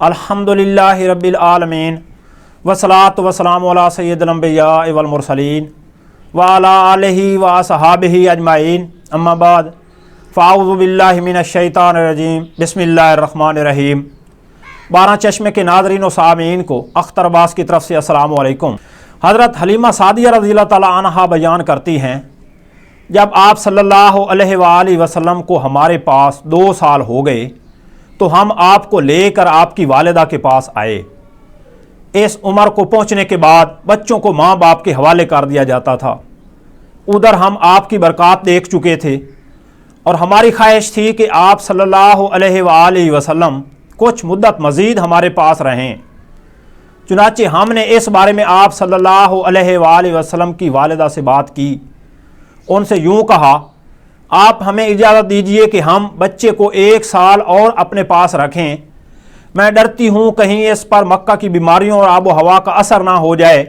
अल्हम्दुलिल्लाहि रब्बिल आलमीन वस्सलातु वस्सलामु अला सय्यिदिल अंबिया'i वल मुरसलीन व अला आलिहि व असहाबिहि अजमाइन अम्मा बाद फ़ाऊज़ु बिल्लाहि मिनश शैतानिर रजीम बिस्मिल्लाहिर रहमानिर रहीम। 12 चश्मे के नाज़रीन व सामीन को अख्तर अब्बास की तरफ से अस्सलामु अलैकुम। हज़रत हलीमा सादिया रज़ियल्लाहु तआला अन्हा बयान करती हैं, जब आप सल्लल्लाहु अलैहि वसल्लम को हमारे पास 2 साल हो गए तो हम आपको लेकर आपकी वालिदा के पास आए। इस उम्र को पहुंचने के बाद बच्चों को माँ बाप के हवाले कर दिया जाता था। उधर हम आपकी बरक़ात देख चुके थे और हमारी ख्वाहिश थी कि आप सल्लल्लाहु अलैहि वसल्लम कुछ मुद्दत मज़ीद हमारे पास रहें। चुनाचे हमने इस बारे में आप सल्लल्लाहु अलैहि वसल्लम की वालिदा से बात की। उनसे यूँ कहा, आप हमें इजाज़त दीजिए कि हम बच्चे को 1 साल और अपने पास रखें। मैं डरती हूँ कहीं इस पर मक्का की बीमारियों और आबो हवा का असर ना हो जाए।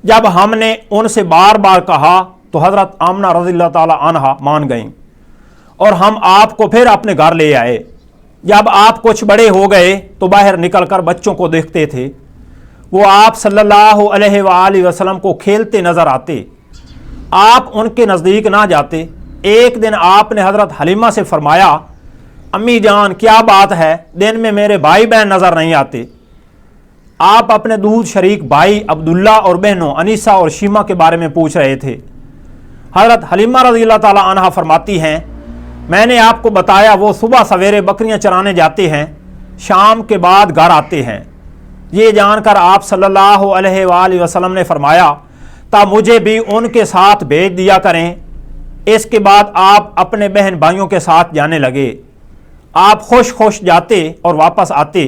जब हमने उनसे बार बार कहा तो हज़रत आमना रज़ियल्लाहु ताला अन्हा मान गईं और हम आपको फिर अपने घर ले आए। जब आप कुछ बड़े हो गए तो बाहर निकलकर बच्चों को देखते थे। वो आप सल्लल्लाहु अलैहि वसल्लम को खेलते नज़र आते। आप उनके नज़दीक ना जाते। एक दिन आपने हज़रत हलीमा से फरमाया, अम्मी जान क्या बात है, दिन में मेरे भाई बहन नज़र नहीं आते। आप अपने दूध शरीक भाई अब्दुल्ला और बहनों अनीसा और शीमा के बारे में पूछ रहे थे। हज़रत हलीमा रज़ियल्लाहु ताला अन्हा फरमाती हैं, मैंने आपको बताया वो सुबह सवेरे बकरियां चराने जाते हैं, शाम के बाद घर आते हैं। ये जानकर आप सल्लल्लाहु अलैहि वसल्लम ने फरमाया, तब मुझे भी उनके साथ भेज दिया करें। इसके बाद आप अपने बहन भाइयों के साथ जाने लगे। आप खुश खुश जाते और वापस आते।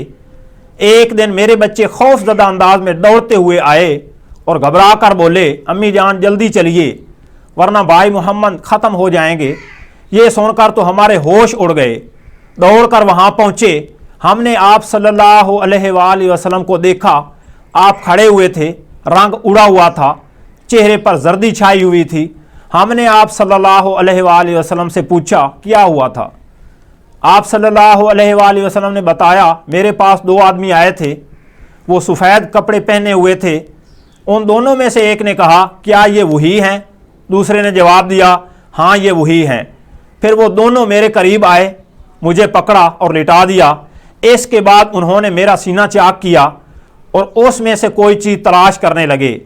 एक दिन मेरे बच्चे खौफजदा अंदाज में दौड़ते हुए आए और घबरा कर बोले, अम्मी जान जल्दी चलिए वरना भाई मोहम्मद ख़त्म हो जाएंगे। ये सुनकर तो हमारे होश उड़ गए। दौड़कर वहाँ पहुँचे। हमने आप सल्लल्लाहु अलैहि वसल्लम को देखा। आप खड़े हुए थे, रंग उड़ा हुआ था, चेहरे पर जर्दी छाई हुई थी। हमने आप सल्लल्लाहु अलैहि वसल्लम से पूछा क्या हुआ था। आप सल्लल्लाहु अलैहि वसल्लम ने बताया, मेरे पास 2 आदमी आए थे, वो सफ़ेद कपड़े पहने हुए थे। उन दोनों में से एक ने कहा, क्या ये वही हैं? दूसरे ने जवाब दिया, हाँ ये वही हैं। फिर वो दोनों मेरे करीब आए, मुझे पकड़ा और लिटा दिया। इसके बाद उन्होंने मेरा सीना चाक किया और उसमें से कोई चीज़ तलाश करने लगे।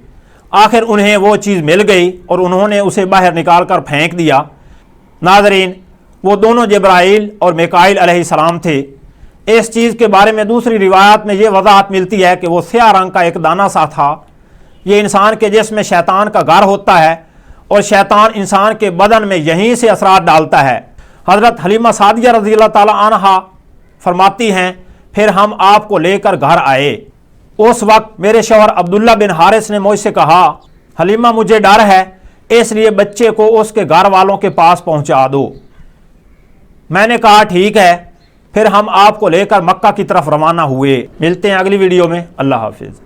आखिर उन्हें वो चीज़ मिल गई और उन्होंने उसे बाहर निकाल कर फेंक दिया। नाज़रीन, वो दोनों जिब्राइल और मिकाईल अलैहिस्सलाम थे। इस चीज़ के बारे में दूसरी रिवायत में ये वजाहत मिलती है कि वो स्याह रंग का एक दाना सा था। ये इंसान के जिस्म में शैतान का घर होता है और शैतान इंसान के बदन में यहीं से असरात डालता है। हज़रत हलीमा सादिया रज़ियल्लाहु ताला अन्हा फरमाती हैं, फिर हम आपको लेकर घर आए। उस वक्त मेरे शौहर अब्दुल्ला बिन हारिस ने मुझसे कहा, हलीमा मुझे डर है, इसलिए बच्चे को उसके घर वालों के पास पहुंचा दो। मैंने कहा ठीक है। फिर हम आपको लेकर मक्का की तरफ रवाना हुए। मिलते हैं अगली वीडियो में। अल्लाह हाफिज़।